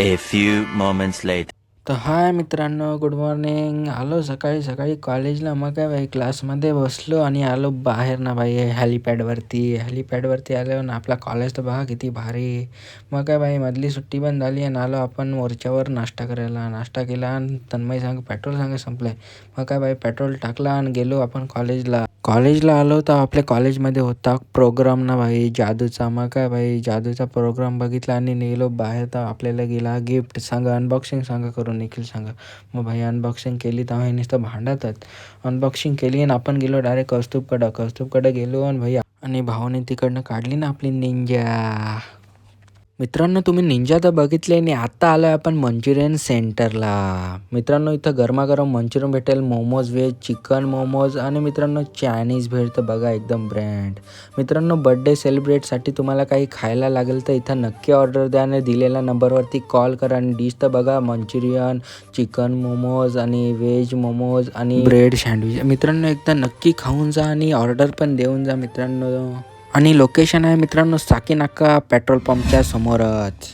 A few moments later. तर हाय मित्रांनो, good morning. आलो सकाळी सकाळी कॉलेजला. मग काय भाई क्लासमध्ये बसलो आणि आलो बाहेर ना भाई हेलिपॅडवरती आलो ना. आपला कॉलेज तर बघा किती भारी. मग काय भाई मधली सुट्टी पण झाली आणि आलो आपण वरच्यावर नाश्ता करायला. नाश्ता केला आणि तन्मय सांग पेट्रोल संपलंय. मग काय भाई पेट्रोल टाकला आणि गेलो आपण कॉलेजला आलो तर आपल्या कॉलेजमध्ये होता प्रोग्राम ना भाई जादूचा. मग काय भाई जादूचा प्रोग्राम बघितला आणि निघालो बाहेर. तर आपल्याला गेला गिफ्ट सांगा, अनबॉक्सिंग सांगा करून निखिल सांगा. मग भाई अनबॉक्सिंग केली तर हे नुसतं भांडतात. अनबॉक्सिंग केली आणि आपण गेलो डायरेक्ट कौस्तुभकडं गेलो आणि भाई आणि भाऊने तिकडनं काढली ना आपली निंजा. मित्रांनो, तुम्ही निंजा तर बघितले आणि आता आलो आहे आपण मंचुरियन सेंटरला. मित्रांनो, इथं गरमागरम मंचुरियन भेटेल, मोमोज व्हेज, चिकन मोमोज आणि मित्रांनो चायनीज भेळ तर बघा एकदम ब्रँड. मित्रांनो, बड्डे सेलिब्रेटसाठी तुम्हाला काही खायला लागेल तर इथं नक्की ऑर्डर द्या आणि दिलेल्या नंबरवरती कॉल करा. आणि डिश तर बघा मंचुरियन, चिकन मोमोज आणि व्हेज मोमोज आणि ब्रेड सँडविच. मित्रांनो, एकदा नक्की खाऊन जा आणि ऑर्डर पण देऊन जा मित्रांनो. आणि लोकेशन आहे मित्रांनो साकीनाका पेट्रोल पंपच्या समोरच.